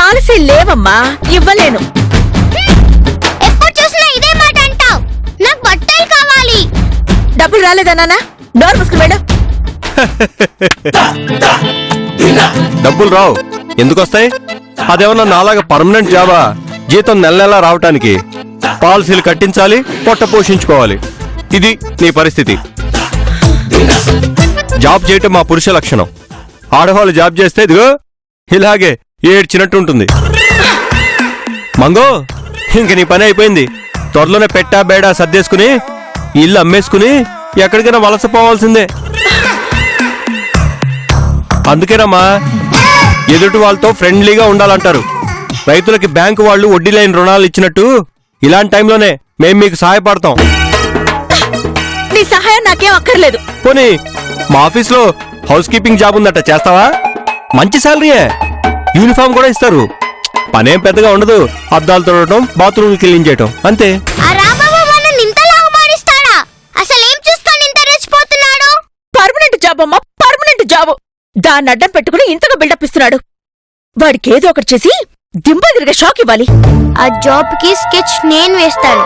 Policy లేవమ్మా, ఇవ్వలేను. ఎప్పుడు చూసినా ఇదే మాట అంటావు. నాకు బట్టలు కావాలి. డబ్బులు రాలేదా నాన్న? డోర్ మూసుకుని వెళ్ళు. డబ్బులు రావు. ఎందుకు వస్తాయి? అదేమన్నా నాలాగా పర్మనెంట్ జాబా? జీతం నెల నెలా రావటానికి పాలసీలు కట్టించాలి, పొట్ట పోషించుకోవాలి. ఇది నీ పరిస్థితి. జాబ్ చేయటం మా పురుష లక్షణం. ఆడవాళ్ళు జాబ్ చేస్తే ఇదిగో ఇలాగే ఏడ్చినట్టు ఉంటుంది. మంగో, ఇంక నీ పని అయిపోయింది. త్వరలోనే పెట్టా బేడా సర్దేసుకుని ఇల్లు అమ్మేసుకుని ఎక్కడికైనా వలస పోవాల్సిందే. అందుకేనమ్మా ఎదుటి వాళ్ళతో ఫ్రెండ్లీగా ఉండాలంటారు. రైతులకి బ్యాంకు వాళ్ళు వడ్డీ లేని రుణాలు ఇచ్చినట్టు ఇలాంటి టైంలోనే మేం మీకు సహాయపడతాం. నీ సహాయం నాకేం అక్కర్లేదు. పోనీ మా ఆఫీస్లో హౌస్ కీపింగ్ జాబ్ ఉందట, చేస్తావా? మంచి శాలరీయే, యూనిఫామ్ కూడా ఇస్తారు. పనేం పెద్దగా ఉండదు. అద్దాలు తొడటం, బాత్రూమ్ క్లీన్ చేయటం, అంతే. ఆ రాంబాబు మనల్ని ఇంతలా అవమానిస్తాడా? అసలు ఏం చూసుకొని ఇంత రెచ్చిపోతున్నాడు? పర్మనెంట్ జాబ్ అమ్మా, పర్మనెంట్ జాబ్. దాన్ని అడ్డం పెట్టుకుని ఇంతగా బిల్డప్ ఇస్తున్నాడు. వాడికి ఏదో ఒకటి చేసి దింబ తిరిగే షాక్ ఇవ్వాలి. ఆ జాబ్ కి స్కెచ్ నేను వేస్తాను.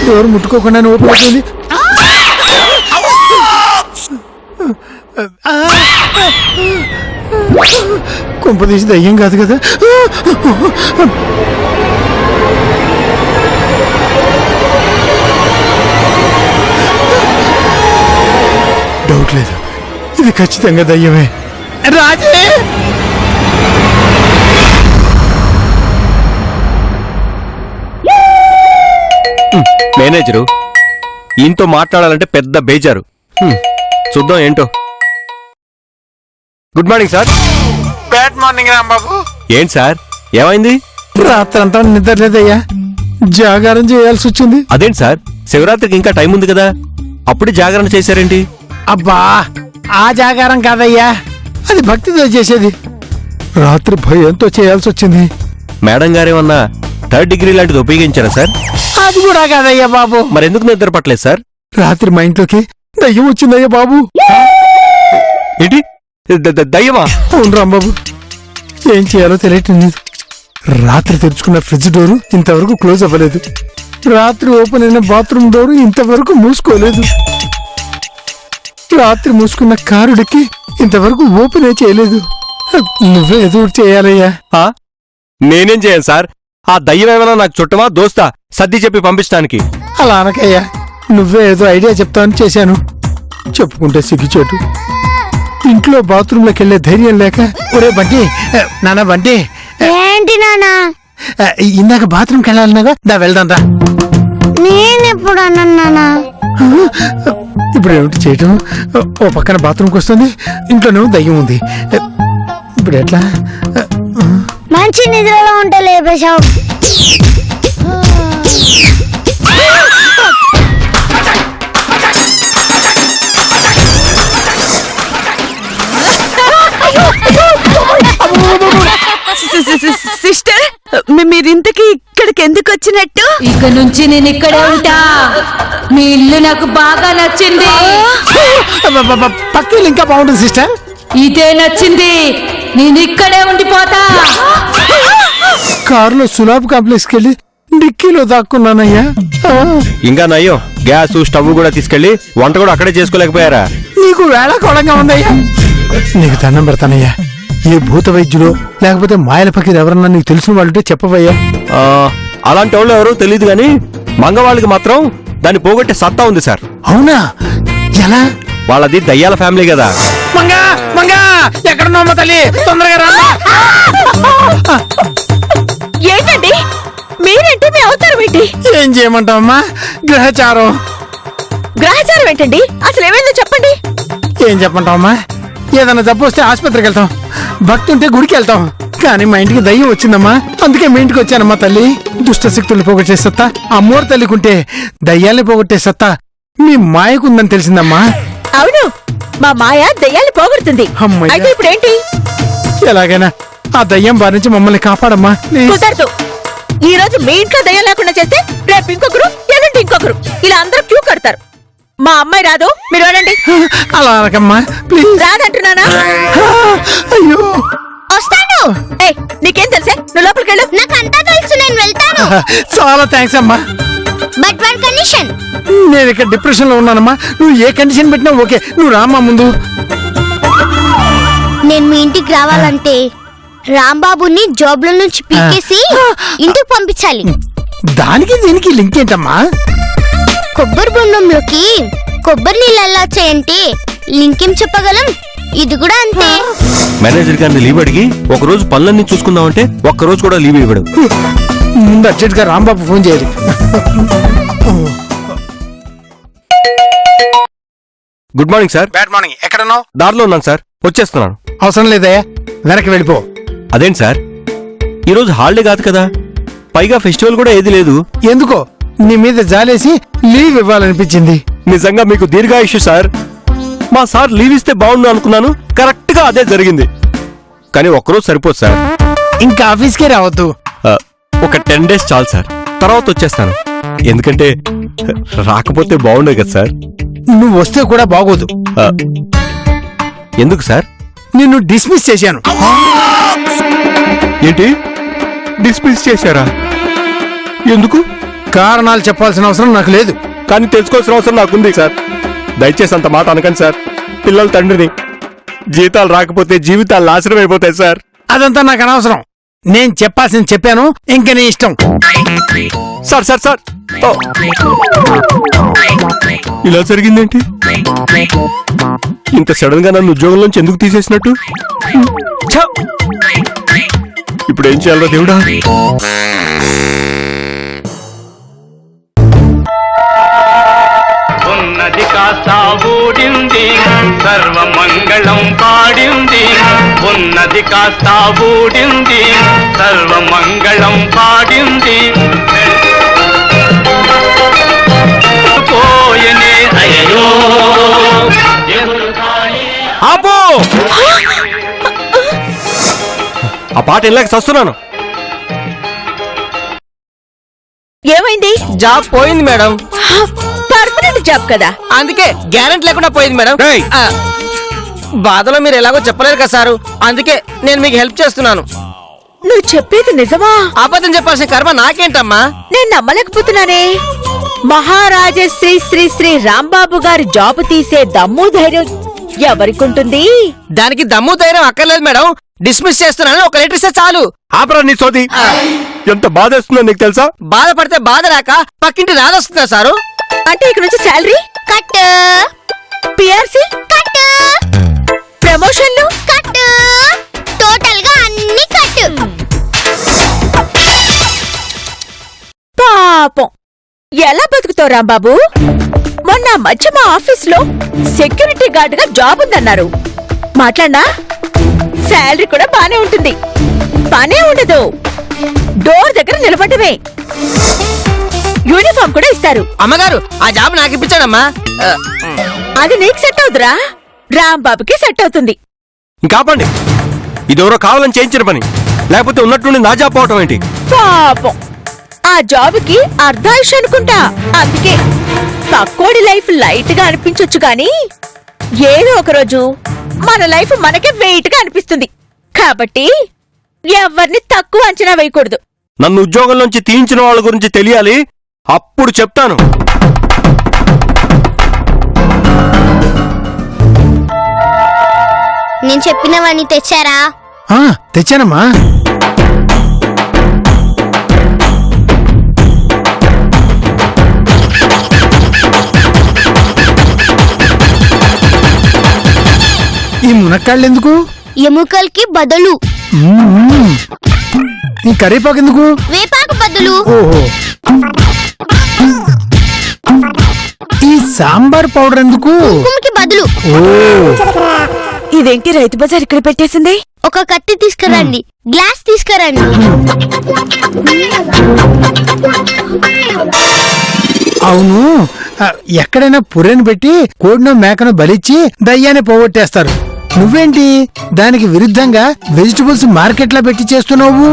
డోర్ ముట్టుకోకుండా ఓపెన్ అవుతుంది. కొంప తీసి దయ్యం కాదు కదా? డౌట్ లేదు, ఇది ఖచ్చితంగా దయ్యమే. రాజే, మేనేజరు ఈయనతో మాట్లాడాలంటే పెద్ద బేజారు. చూద్దాం ఏంటో. Good morning sir. Bad morning Rambabu. ఏంటి సార్, ఏమైంది? రాత్రంతా నిద్ర లేదయ్యా, జాగారం చేయాల్సి వచ్చింది. అదేంటి సార్, శివరాత్రికి ఇంకా టైం ఉంది కదా, అప్పుడే జాగరణ చేశారేంటి? అబ్బా, ఆ జాగారం కాదయ్యా, అది భక్తితో చేసేది. రాత్రి భయంతో చేయాల్సి వచ్చింది. మేడం గారేమన్నా థర్డ్ డిగ్రీ లాంటిది ఉపయోగించారా సార్? అది కూడా కాదయ్యా బాబు. మరెందుకు నిద్ర పట్టలేదు సార్? రాత్రి మా ఇంట్లోకి దయ్యం వచ్చిందయ్యా బాబు. ఏంటి, దయ్యమా? అవును రాంబాబు, ఏం చేయాలో తెలియటం లేదు. రాత్రి తెరుచుకున్న ఫ్రిడ్జ్ డోరు ఇంతవరకు క్లోజ్ అవ్వలేదు. రాత్రి ఓపెన్ అయిన బాత్రూమ్ డోరు ఇంతవరకు మూసుకోలేదు. రాత్రి మూసుకున్న కారుడికి ఇంతవరకు ఓపెన్ చేయలేదు. నువ్వే ఎదురు చేయాలయ్యా. నేనేం చేయను సార్, ఆ దయ్యం ఏమైనా నాకు చుట్టమా దోస్తా సర్ది చెప్పి పంపించడానికి? అలా అనకయ్యా, నువ్వే ఏదో ఐడియా చెప్తావని చేశాను. చెప్పుకుంటే సిగ్గుచేటు. ఇంట్లో బాత్రూంలోకి వెళ్లే ధైర్యం లేక, ఒరే బంటి, నానా బంటి. ఏంటి నానా? ఇందాక బాత్రూమ్కి వెళ్ళాలన్నాగా, దా వెళ్దాం రా. నేనెప్పుడు అన్నానా? ఇప్పుడు ఏమిటి చేయటం? ఓ పక్కన బాత్రూమ్కి వస్తుంది, ఇంట్లోనేమో దయ్యం ఉంది. ఇప్పుడు ఎట్లా? మంచి నిద్రలో ఉంటే లేపేశావు. సిస్టర్, మీరింతకి ఇక్కడికి ఎందుకు వచ్చినట్టు? ఇక నుంచి నేను ఇక్కడే ఉంటా. మీ ఇల్లు నాకు బాగా నచ్చింది. పక్కన ఇంకా బాగుంటుంది సిస్టర్. ఇదే నచ్చింది, నేను ఇక్కడే ఉండిపోతా. కారులో సులాబ్ కాంప్లెక్స్కి వెళ్ళి డిక్కీలో దాక్కున్నానయ్యా. ఇంకా నయ్యో, గ్యాస్ స్టవ్ కూడా తీసుకెళ్లి వంట కూడా అక్కడే చేసుకోలేకపోయారా? నీకు వేళాకోళంగా ఉందయ్యా. నీకు దండం పెడతానయ్యా, ఏ భూత వైద్యులో లేకపోతే మాయల పక్కన ఎవరన్నా నీకు తెలిసిన వాళ్ళంటే చెప్పవయ్యా. అలాంటి వాళ్ళు ఎవరో తెలియదు గాని మంగవాళ్ళకి మాత్రం దాన్ని పోగొట్టే సత్తా ఉంది సార్. అవునా? ఎలా? వాళ్ళది దయ్యాల ఫ్యామిలీ కదా. మంగా మంగా, ఎక్కడున్నావు తల్లి? తొందరగా రా. ఏం చేయమంటావమ్మా? గ్రహచారం. గ్రహచారం ఏంటండి? అసలు ఏమైందో చెప్పండి. ఏం చెప్పంటావమ్మా? ఏదైనా జబ్బు వస్తే ఆసుపత్రికి వెళ్తాం, భక్తి ఉంటే గుడికి వెళ్తాం. కానీ మా ఇంటికి దయ్యం వచ్చిందమ్మా, అందుకే మీ ఇంటికి వచ్చానమ్మా తల్లి. దుష్ట శక్తుల్ని పోగొట్టే సత్తా అమ్మోరు తల్లికుంటే దయ్యాల్ని పోగొట్టే సత్తా మీ మాయకుందని తెలిసిందమ్మా. అవును, మా మాయ దయ్యాన్ని పోగొడుతుంది. అమ్మయ్య. అయితే ఇప్పుడు ఏంటి? ఎలాగైనా ఆ దయ్యం బారి నుంచి మమ్మల్ని కాపాడమ్మా. ప్లీజ్. కుదరదు. ఈ రోజు మీ ఇంట్లో దయ్యం లేకుండా చేస్తే రేపు ఇంకొకరు, ఎల్లుండి ఇంకొకరు, ఇలా అందరూ క్యూ కడతారు. మా అమ్మాయి రాదు, మీరు వెళ్ళండి. అలా అనకమ్మా ప్లీజ్. రాదంటున్నానా? అయ్యో వస్తాను. ఏయ్, నీకేం తెలుసే? నువ్వు లోపలికి వెళ్ళు. నాకంతా తెలుసు, నేను వెళ్తాను. చాలా థ్యాంక్స్ అమ్మా. But one condition. నేను ఇక్కడ డిప్రెషన్ లో ఉన్నానమ్మా. నువ్వు ఏ కండిషన్ పెట్టినా ఓకే. నువ్వు రామ్మా ముందు. నేను మీ ఇంటికి రావాలంటే రాంబాబుని జాబ్ లో నుంచి పీకేసి ఇంటికి పంపించాలి. దానికి దీనికి లింక్ ఏంటమ్మా? కొబ్బరి బొండంలోకి కొబ్బరి నీళ్ళు అల్లాచేయంటే లింక్ ఏం చెప్పగలం? ఇది కూడా అంతే. మేనేజర్ గారిని లీవ్ అడిగి ఒక రోజు పనులన్నీ చూసుకుందామంటే ఒక్క రోజు కూడా లీవ్ ఇవ్వడు. ముందు అర్జెంట్ గా రాంబాబు ఫోన్ చేయాలి. Good morning sir. Bad morning. ఎక్కడున్నావు? దారిలో ఉన్నాను సార్, వచ్చేస్తున్నాను. అవసరం లేదయ్యా, వెనక్కి వెళ్ళిపో. అదేంటి సార్, ఈరోజు హాలిడే కాదు కదా, పైగా ఫెస్టివల్ కూడా ఏది లేదు. ఎందుకో నీ మీద జాలేసి లీవ్ ఇవ్వాలనిపించింది. నిజంగా మీకు దీర్ఘాయుష్య సార్. మా సార్ లీవ్ ఇస్తే బాగుండు అనుకున్నాను, కరెక్ట్ గా అదే జరిగింది. కానీ ఒక్కరోజు సరిపోదు సార్. ఇంకా ఆఫీస్కే రావద్దు. ఒక 10 days చాలు సార్, తర్వాత వచ్చేస్తాను. ఎందుకంటే రాకపోతే బాగుండే కదా సార్. నువ్వు వస్తే కూడా బాగోదు. ఎందుకు సార్? నిన్ను డిస్మిస్ చేశాను. ఏంటి, డిస్మిస్ చేశారా? ఎందుకు? కారణాలు చెప్పాల్సిన అవసరం నాకు లేదు. కానీ తెలుసుకోవాల్సిన అవసరం నాకుంది సార్. దయచేసి అంత మాట అనకండి సార్. పిల్లల తండ్రిని. జీతాలు రాకపోతే జీవితాలు నాశనం అయిపోతాయి సార్. అదంతా నాకు అనవసరం. నేను చెప్పాల్సింది చెప్పాను, ఇంక నీ ఇష్టం. సార్ సార్ సార్, ఓ. ఇలా జరిగిందేంటి? ఇంత సడన్ గా నన్ను ఉద్యోగంలోంచి ఎందుకు తీసేసినట్టు? ఛ! ఇప్పుడు ఏం చేయాలో దేవుడా? ఉన్నది కాస్త ఊడింది, సర్వమంగళం పాడింది. ఉన్నది కాస్త ఊడింది, సర్వమంగళం పాడింది. పోయనే అయ్యో ఆపో! ఆ పాట వెళ్ళాక చస్తున్నాను. ఏమైంది? జాబ్ పోయింది మేడం. పర్మనెంట్ జాబ్ కదా. అందుకే గ్యారెంటీ లేకుండా పోయింది మేడం. ఏయ్! ఆ, బాధలో మీరు ఎలాగో చెప్పలేరు కదా సారు, అందుకే నేను మీకు హెల్ప్ చేస్తున్నాను. నువ్వు చెప్పేది నిజమా? అబద్ధం చెప్పాల్సిన కర్మ నాకేంటమ్మా? నేను నమ్మలేకపోతున్నానే. మహారాజశ్రీ శ్రీ శ్రీ రాంబాబు గారి జాబు తీసే దమ్ము ధైర్యం ఎవరికుంటుంది? దానికి దమ్ము ధైర్యం అక్కర్లేదు మేడం. డిస్మిస్ చేస్తున్నాను, ఒక లెటర్ ఇస్తే చాలు. ఆపరా నీ సోది. ఎంత బాధేస్తుందో నీకు తెలుసా? బాధపడితే బాధ రాక పక్కింటి రాదొస్తుందా సారు? అంటే ఇక్కడ నుంచి శాలరీ కట్ పిఆర్సీ కట్ ప్రమోషన్లు కట్, టోటల్ గా అన్ని కట్. పాపం ఎలా బతుకుతావు రాంబాబు? మొన్న మధ్య మా ఆఫీస్ లో సెక్యూరిటీ గార్డ్ గా జాబ్ ఉందన్నారు. మాట్లాడినా శాలరీ కూడా బానే ఉంటుంది. బానే ఉండదు, డోర్ దగ్గర నిలబడమే. యూనిఫామ్ కూడా ఇస్తారు. అమ్మగారు ఆ జాబ్ నాకు ఇప్పించాడమ్మా. అది నీకు సెట్ అవుతురా, రాంబాబుకి సెట్ అవుతుంది. ఇంకాపండి, ఇదెవరో కావాలని చేయించిన పని. లేకపోతే ఉన్నట్టుండి నా జాబ్ పోవటం ఏంటి? పాపం ఆ జాబుకి అర్ధాయుష్ అనుకుంటా. అందుకే పక్కోడి లైఫ్ లైట్ గా అనిపించొచ్చు గాని ఏదో ఒక రోజు మన లైఫ్ మనకే వెయిట్ గా అనిపిస్తుంది. కాబట్టి ఎవరిని తక్కువ అంచనా వేయకూడదు. నన్ను ఉద్యోగంలోంచి తీయించిన వాళ్ళ గురించి తెలియాలి, అప్పుడు చెప్తాను. నేను చెప్పినవన్నీ తెచ్చారా? తెచ్చానమ్మా. ఈ మునక్కాళ్ళు ఎందుకు? ఎముకలకి బదులు. ఈ కరివేపాకు ఎందుకు? వేపాకు బదులు. ఓహో సాంబార్ పౌడర్ ఎందుకు? కుంకుమకి బదులు. ఓ ఇదేంటి రైతు బజార్ ఇక్కడ పెట్టేసింది? ఒక కత్తి తీసుకురండి, గ్లాస్ తీసుకురండి. అవును, ఎక్కడైనా పుర్రెను పెట్టి కోడినో మేకను బలిచ్చి దయ్యాన్ని పోగొట్టేస్తారు. నువ్వేంటి దానికి విరుద్ధంగా వెజిటబుల్స్ మార్కెట్లో పెట్టి చేస్తున్నావు?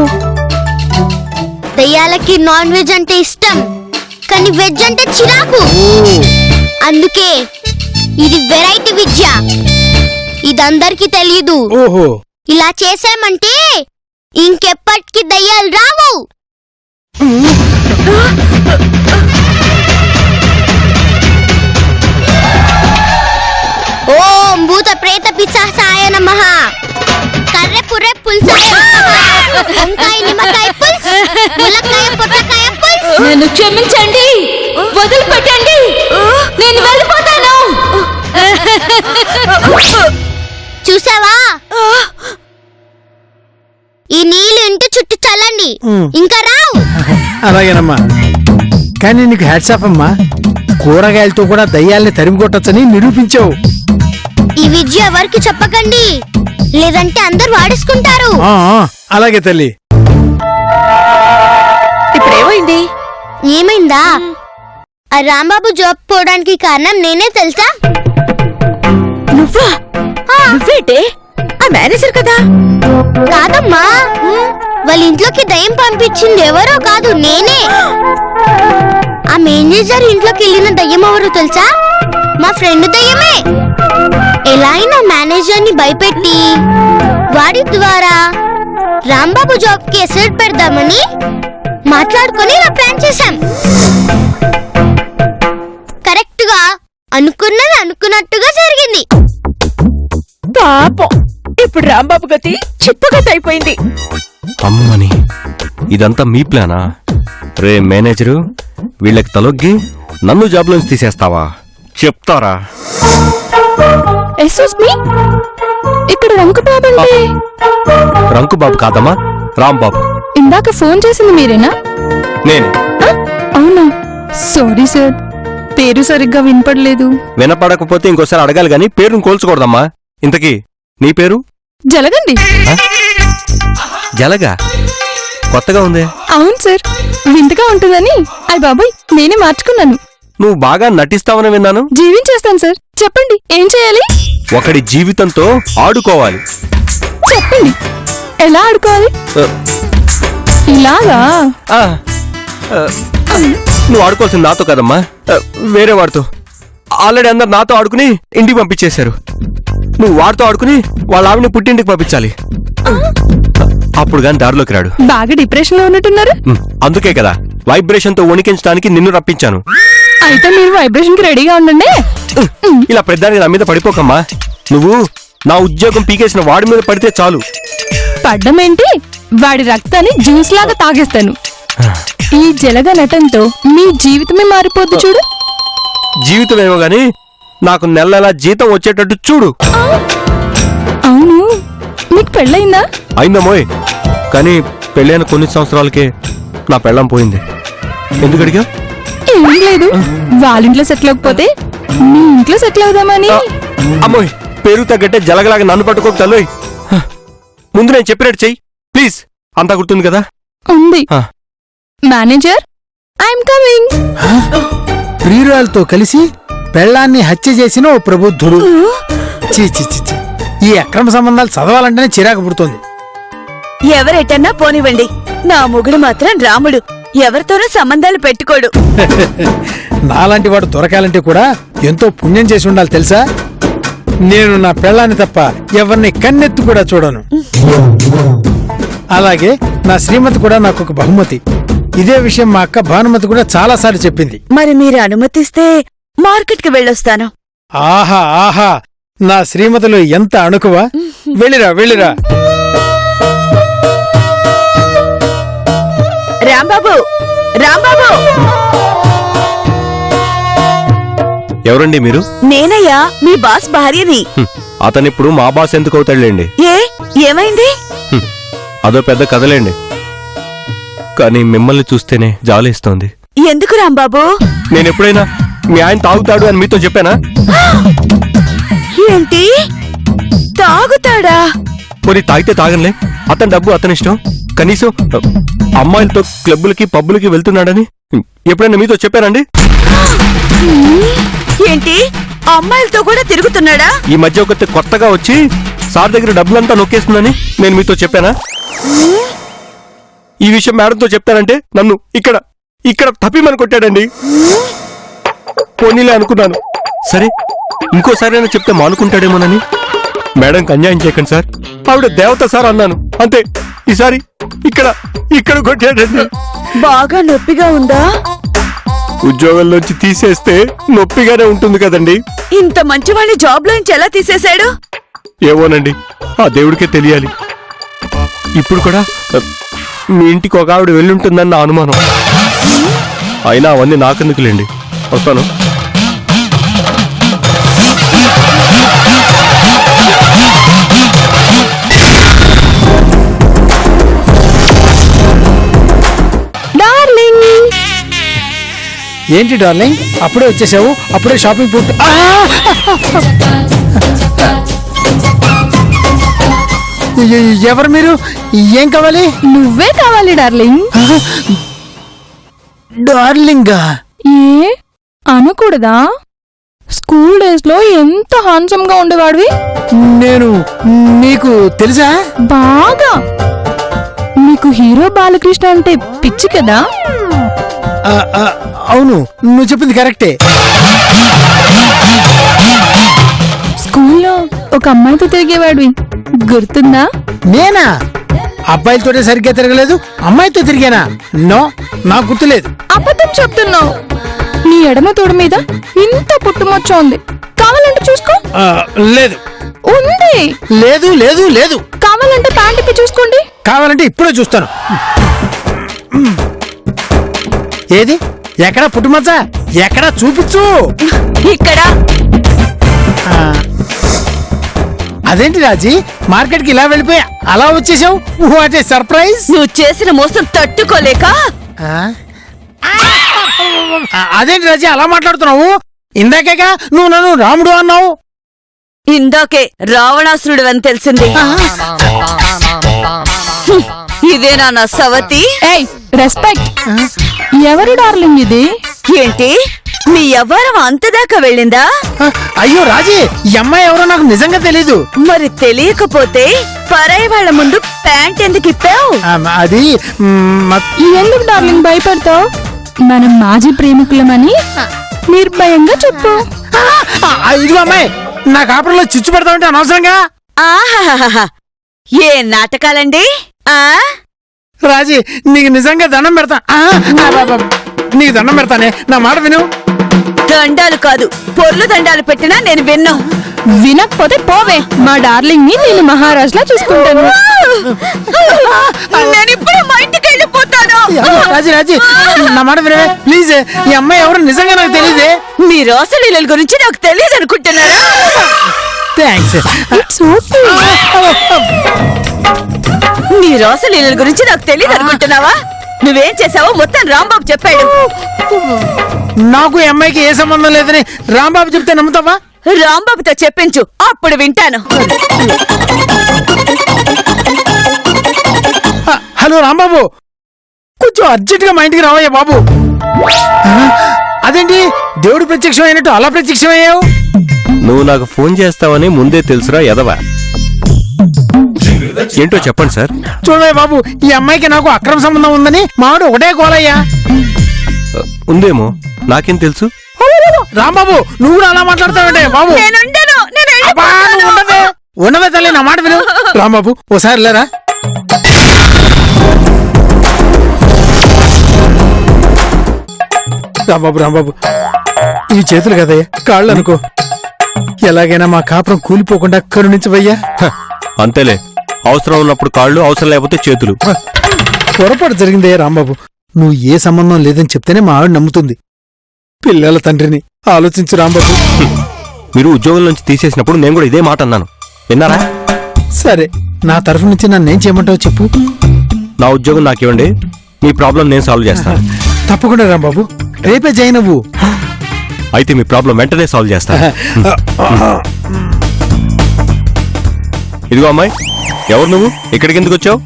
దయ్యాలకి నాన్ వెజ్ అంటే ఇష్టం, కానీ వెజ్ అంటే చిరాకు. అందుకే ఇది వెరైటీ విద్య, ఇదందరికీ తెలియదు. ఓహో, ఇలా చేసామంటే ఇంకెప్పటికీ దయ్యాలు రావు. ఓం భూత ప్రేత పిశాచాయ నమః. కర్రె పుర్రె పుల్సాయ నమః. వంకాయ నిమ్మకాయ పుల్స్, ములక్కాయ పొట్టకాయ పుల్స్. నన్ను క్షమించండి, వదిలిపెట్టండి, నేను వెళ్ళిపోతాను. చూసావా, ఈ నీళ్ళు ఇంటి చుట్టూ చల్లండి, ఇంకా రావు. అలాగేనమ్మా. కానీ నీకు హ్యాట్స్ ఆఫ్ అమ్మా, కూరగాయలతో కూడా దయ్యాల్ని తరిమి కొట్టొచ్చని నిరూపించావు. ఈ విద్య ఎవరికి చెప్పకండి, లేదంటే అందరు వాడేసుకుంటారు. అలాగే తల్లి. ఇప్పుడేమైంది? ఏమైందా? ఆ రాంబాబు జాబ్ పోవడానికి కారణం నేనే తెలుసా? నువ్వా? నువ్వేంటే? ఆ మేనేజర్ కదా? కాదమ్మా, వాళ్ళ ఇంట్లోకి దయ్యం పంపించింది ఎవరో కాదు, నేనే. ఆ మేనేజర్ ఇంట్లోకి వెళ్ళిన దయ్యం ఎవరో తెలుసా? మా ఫ్రెండ్ దయ్యమే. ఎలా అయినా మేనేజర్ ని భయపెట్టి వాడి ద్వారా రాంబాబు జాబ్ కి ఎసెట్ పెడదామని మాట్లాడుకొని ఇలా ప్లాన్ చేశాం. కరెక్ట్ గా అనుకున్నది అనుకున్నట్టుగా జరిగింది. పాపం, ఇప్పుడు రాంబాబు గతి చిప్పగతి అయిపోయింది. అమ్మని, ఇదంతా మీ ప్లానా? రే మేనేజరు, వీళ్ళకి తలొగ్గి నన్ను జాబ్లోంచి తీసేస్తావా? చెప్తారా? ఎక్స్క్యూజ్ మీ, ఇక్కడ రంకుబాబు అంటే? రంకుబాబు కాదమ్మా, రాంబాబు. ఇందాక ఫోన్ చేసింది మీరేనా? నేనే. అవునా, సారీ సార్, పేరు సరిగ్గా వినపడలేదు. వినపడకపోతే ఇంకోసారి అడగాలి గాని పేరును కోల్చకూడదమ్మా. ఇంతకీ నీ పేరు? జలగండి. జలగా? కొత్తగా ఉంది. అవును సార్, వింతగా ఉంటుందని అయ్ బాబాయ్ నేనే మార్చుకున్నాను. నువ్వు బాగా నటిస్తావని విన్నాను. జీవించేస్తాను సార్, చెప్పండి ఏం చేయాలి? ఒకడి జీవితంతో ఆడుకోవాలి. చెప్పండి ఎలా ఆడుకోవాలి? ఇలాగా? ఆ, ఆ, నువ్వు ఆడుకోవాల్సింది నాతో కదమ్మా, వేరే వాడితో. ఆల్రెడీ అందరు నాతో ఆడుకుని ఇంటికి పంపించేశారు. నువ్వు వాడితో ఆడుకుని వాళ్ళ ఆవిని పుట్టింటికి పంపించాలి. అప్పుడు గాని దారిలోకి రాడు. బాగా డిప్రెషన్ లో ఉన్నట్టున్నారు. అందుకే కదా వైబ్రేషన్ తో వణికించడానికి నిన్ను రప్పించాను. అయితే మీరు వైబ్రేషన్ కి రెడీగా ఉండండి. ఇలా పెద్దానికి నా మీద పడిపోకమ్మా. నువ్వు నా ఉద్యోగం పీకేసిన వాడి మీద పడితే చాలు. పడ్డమేంటి, వాడి రక్తాన్ని జ్యూస్ లాగా తాగేస్తాను. ఈ జలగ నటంతో మీ జీవితమే మారిపోద్ది చూడు. జీవితం ఏమో గాని నాకు నెల జీతం వచ్చేటట్టు చూడు. అవును, మీకు పెళ్ళయిందా? అయిందమ్మోయ్, కానీ పెళ్ళైన కొన్ని సంవత్సరాలకే నా పెళ్ళం పోయింది. ఎందుకు అడిగా? ఏం లేదు, వాళ్ళింట్లో సెటిల్ అవ్వకపోతే మీ ఇంట్లో సెటిల్ అవుదామని. అమ్మోయ్, పేరు తగ్గట్టే జలగలాగా నన్ను పట్టుకోక తల్లోయ్. ముందు నేను చెప్పినట్టు చెయ్యి ప్లీజ్. అంతా గుర్తుంది కదా? ఉంది. Manager, I'm coming. ప్రియురాలతో కలిసి పెళ్ళాన్ని హత్య చేసిన ఓ ప్రబుద్ధుడు. చీ చీ చీ చీ. ఈ అక్రమ సంబంధాలు చదవాలంటేనే చిరాకు పుడుతోంది. ఎవరెటన్నా పోనివ్వండి, నా మొగుడు మాత్రం రాముడు, ఎవరితోనూ సంబంధాలు పెట్టుకోడు. నాలాంటి వాడు దొరకాలంటే కూడా ఎంతో పుణ్యం చేసి ఉండాలి తెలుసా? నేను నా పెళ్ళాన్ని తప్ప ఎవరిని కన్నెత్తి కూడా చూడను. అలాగే నా శ్రీమతి కూడా నాకు ఒక బహుమతి. ఇదే విషయం మా అక్క భానుమతి కూడా చాలా సార్లు చెప్పింది. మరి మీరు అనుమతిస్తే మార్కెట్ కి వెళ్ళొస్తాను. ఆహా ఆహా, నా శ్రీమతిలో ఎంత అణుకువా. వెళ్ళిరా వెళ్ళిరా. రాంబాబు, రాంబాబు. ఎవరండి మీరు? నేనయ్యా, మీ బాస్ భార్యని. అతనిప్పుడు మా బాస్ ఎందుకు అవుతాడులేండి. ఏమైంది? అదో పెద్ద కథలేండి. కానీ మిమ్మల్ని చూస్తేనే జాలేస్తోంది. ఎందుకు రాంబాబు? నేనెప్పుడైనా మీ ఆయన తాగుతాడు అని మీతో చెప్పానా? ఏంటి తాగుతాడా? పోనీ తాగితే తాగనులే, అతని డబ్బు అతని ఇష్టం. కనీసం అమ్మాయిలతో క్లబ్బులకి పబ్బులకి వెళ్తున్నాడని ఎప్పుడైనా మీతో చెప్పానండి? ఏంటి అమ్మాయిలతో కూడా తిరుగుతున్నాడా? ఈ మధ్య ఒకటి కొత్తగా వచ్చి సార్ దగ్గర డబ్బులంతా నొక్కేస్తుందని నేను మీతో చెప్పానా? ఈ విషయం మేడంతో చెప్తానంటే నన్ను ఇక్కడ ఇక్కడ తప్పిమని కొట్టాడండి. పోనీలే అనుకున్నాను. సరే ఇంకోసారైనా చెప్తే మానుకుంటాడేమోనని. మేడంకి అన్యాయం చేయకండి సార్, ఆవిడ దేవత సార్ అన్నాను అంతే. ఈసారి ఇక్కడ ఇక్కడ కొట్టాడండి. బాగా నొప్పిగా ఉందా? ఉద్యోగంలోంచి తీసేస్తే నొప్పిగానే ఉంటుంది కదండి. ఇంత మంచివాణ్ణి జాబ్ లోంచి ఎలా తీసేశాడు? ఏమోనండి, ఆ దేవుడికే తెలియాలి. ఇప్పుడు కూడా మీ ఇంటికి ఒక ఆవిడ వెళ్ళుంటుందని నా అనుమానం. అయినా అవన్నీ నాకెందుకులేండి, వస్తాను. డార్లింగ్, ఏంటి డార్లింగ్ అప్పుడే వచ్చేసావు? అప్పుడే షాపింగ్ పూర్తి. ఎవరు మీరు? ఏం కావాలి? నువ్వే కావాలి డార్లింగ్. డార్లింగా? ఏ అనకూడదా? స్కూల్ డేస్ లో ఎంత హాన్సమ్ గా ఉండేవాడివి. నేను నీకు తెలుసా? బాగా. నీకు హీరో బాలకృష్ణ అంటే పిచ్చి కదా? అవును, నువ్వు చెప్పింది కరెక్టే. స్కూల్లో ఒక అమ్మాయితో తిరిగేవాడివి, గుర్తుందా? నేనా? అబ్బాయిలతోటే సరిగ్గా తిరగలేదు, అమ్మాయితో తిరిగానా? నో, నాకు గుర్తులేదు. అబద్ధం చెప్తున్నావు. నీ ఎడమ తోడు మీద ఇంత పుట్టుమచ్చ ఉంది, కావాలంటే చూసుకో. లేదు. ఉంది. లేదు లేదు లేదు. కావాలంటే ప్యాంట్ ఇప్పి చూసుకోండి. కావాలంటే ఇప్పుడే చూస్తాను. ఏది? ఎక్కడ పుట్టుమచ్చ? ఎక్కడ చూపించు. ఇక్కడ అదేంటి రాజీ, మార్కెట్ కి ఇలా వెళ్ళిపోయా అలా వచ్చేసావు? What a surprise. నువ్వు చేసిన మోసం తట్టుకోలేక అదేంటి రాజీ అలా మాట్లాడుతున్నావు? ఇందాకేగా నువ్వు నన్ను రాముడు అన్నావు. ఇందాకే రావణాసురుడు అని తెలిసింది. ఇదేనా నా సవతి? ఏయ్, రెస్పెక్ట్. ఎవరు డార్లింగ్ ఇది? ఏంటి మీ వ్యవహారం అంతదాకా వెళ్ళిందా? అయ్యో రాజీ, ఈ అమ్మాయి ఎవరో నాకు నిజంగా తెలీదు. మరి తెలియకపోతే పరాయి వాళ్ళ ముందు ప్యాంట్ ఎందుకు ఇప్పావు? అది ఎందుకు డార్లింగ్ భయపడతావు? మనం మాజీ ప్రేమికులమని నిర్భయంగా చెప్పు. ఇదిగో అమ్మాయి, నా కాపురంలో చిచ్చు పెడతామంటే అనవసరంగా. ఆహాహాహా, ఏ నాటకాలండి? రాజీ, నీకు నిజంగా దండం పెడతా. నీకు దండం పెడతానే, నా మాట విను. దండాలు కాదు, పొర్లు దండాలు పెట్టినా నేను విన్నా. వినకపోతే పోవే, మా డార్లింగ్ ని నేను మహారాజ్లా చూసుకుంటాను. నేను ఇప్పుడు మా ఇంటికి వెళ్ళిపోతాను. రాజీ రాజీ, నా మాట వినవే ప్లీజ్. ఈ అమ్మాయి ఎవరు నిజంగా నాకు తెలియదే. మీ రాసలీల గురించి నాకు తెలియదు అనుకుంటున్నారా? థ్యాంక్స్. నీ రాసలీల గురించి నాకు తెలియదు అనుకుంటున్నావా? నువ్వేం చేసావో మొత్తం రాంబాబు చెప్పాడు. నాకు ఈ అమ్మాయికి ఏ సంబంధం లేదని రాంబాబు చెప్తే నమ్ముతావా? రాంబాబుతో చెప్పించు, అప్పుడు వింటాను. హలో రాంబాబు, కొంచెం అర్జెంట్ గా మా ఇంటికి రావయ్యా బాబు. అదేంటి దేవుడు ప్రత్యక్షం అయినట్టు అలా ప్రత్యక్షమయ్యావు? నువ్వు నాకు ఫోన్ చేస్తావని ముందే తెలుసురా ఎదవా. ఏంటో చెప్పండి సార్. చూడవే బాబు, ఈ అమ్మాయికి నాకు అక్రమ సంబంధం ఉందని మావాడు ఒకటే గోలయ్యా. ఉందేమో, నాకేం తెలుసు. రాంబాబు, నువ్వు కూడా అలా మాట్లాడతావంటే బాబు. నేనుండను, నేను అబ్బా, నువ్వు ఉండవే ఉండవే తల్లి, నా మాట విను. రాంబాబు ఓసారి లేరా. రాంబాబు రాంబాబు, ఈ చేతులు కదయ్యా, కాళ్ళు అనుకో. ఎలాగైనా మా కాపురం కూలిపోకుండా కరుణించవయ్యా. అంతేలే, అవసరం ఉన్నప్పుడు కాళ్ళు, అవసరం లేకపోతే చేతులు. పొరపాటు జరిగిందయ్యా రాంబాబు. నువ్వు ఏ సంబంధం లేదని చెప్తేనే మా ఆవిడ నమ్ముతుంది. పిల్లల తండ్రిని ఆలోచించు రాంబాబు. మీరు ఉద్యోగం నుంచి తీసేసినప్పుడు నేను కూడా ఇదే మాట అన్నాను, విన్నారా? సరే, నా తరఫు నుంచి నన్నేం చేయమంటావు చెప్పు. నా ఉద్యోగం నాకు ఇవ్వండి, మీ ప్రాబ్లం నేను సాల్వ్ చేస్తాను. తప్పకుండా రాంబాబు, రేపే జాయిన్ అవ్వు. అయితే మీ ప్రాబ్లం వెంటనే సాల్వ్ చేస్తా. ఇదిగో అమ్మాయి, ఎవరు నువ్వు? ఇక్కడికి ఎందుకు వచ్చావు?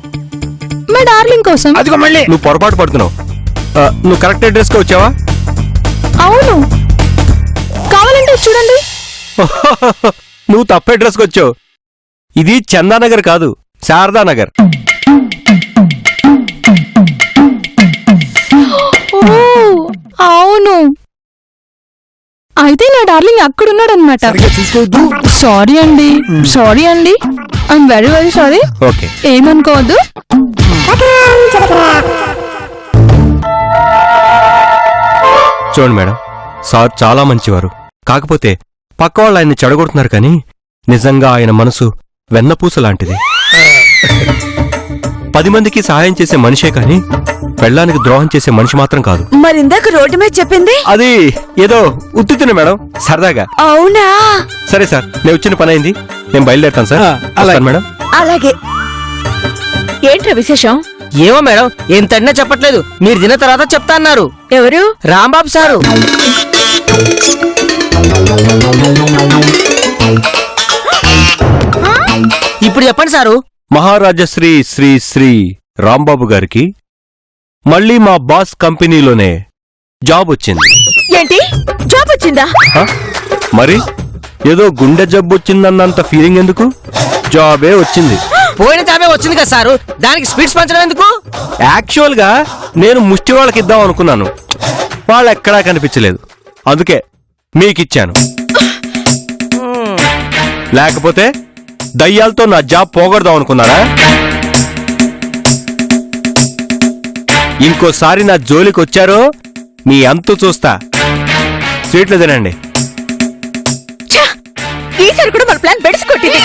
మా డార్లింగ్ కోసం. అదిగో మళ్ళీ నువ్వు పొరపాటు పడుతున్నావు. నువ్వు కరెక్ట్ అడ్రస్ కి వచ్చావా? అవును, కావాలంటే చూడండి. నువ్వు తప్పు అడ్రస్ కి వచ్చావు. ఇది చందానగర్ కాదు, శారదానగర్. ఓ అవును, అయితే నా డార్లింగ్ అక్కడున్నాడనమాట. సరిగ్గా చూసుకోవద్దు. సారీ అండి, సారీ అండి, I'm very very sorry. Okay, ఏమనుకోవద్దు. చూడండి మేడం, సార్ చాలా మంచివారు. కాకపోతే పక్క వాళ్ళు ఆయన్ని చెడగొడుతున్నారు, కానీ నిజంగా ఆయన మనసు వెన్నపూస లాంటిది. 10 మందికి సహాయం చేసే మనిషే కానీ పెళ్ళానికి ద్రోహం చేసే మనిషి మాత్రం కాదు. మరిందాక రోడ్డు మీద చెప్పింది అది ఏదో ఉత్తుతినే మేడం, సరదాగా. అవునా? సరే సార్, నేను వచ్చిన పని అయింది, నేను బయలుదేరుతాను సార్. అలాగే. వస్తాను మేడం. అలాగే. ఏంట్రా విశేషం? ఏమో మేడం, ఏం తడినా చెప్పట్లేదు. మీరు తిన్న తర్వాత చెప్తా అన్నారు. ఎవరు? రాంబాబు సారు. ఇప్పుడు చెప్పండి సారు. మహారాజశ్రీ శ్రీ శ్రీ రాంబాబు గారికి మళ్ళీ మా బాస్ కంపెనీలోనే జాబ్ వచ్చింది. ఏంటి, జాబ్ వచ్చిందా? హ? మరి ఏదో గుండె జబ్బు వచ్చిందన్నంత ఫీలింగ్ ఎందుకు? జాబే వచ్చింది. పోయిన జాబే వచ్చింది కదా సారు, దానికి స్పీడ్స్ పంచడం ఎందుకు? యాక్చువల్ గా నేను ముష్టి వాళ్ళకి ఇద్దాం అనుకున్నాను, వాళ్ళు ఎక్కడా కనిపించలేదు, అందుకే మీకిచ్చాను. లేకపోతే దయ్యాలతో నా జాబ్ పోగొడదాం అనుకున్నారా? ఇంకోసారి నా జోలికి వచ్చారో మీ అంతు చూస్తా. స్వీట్లు తినండి. ఈసారి కూడా మన ప్లాన్ బెడిసి కొట్టింది.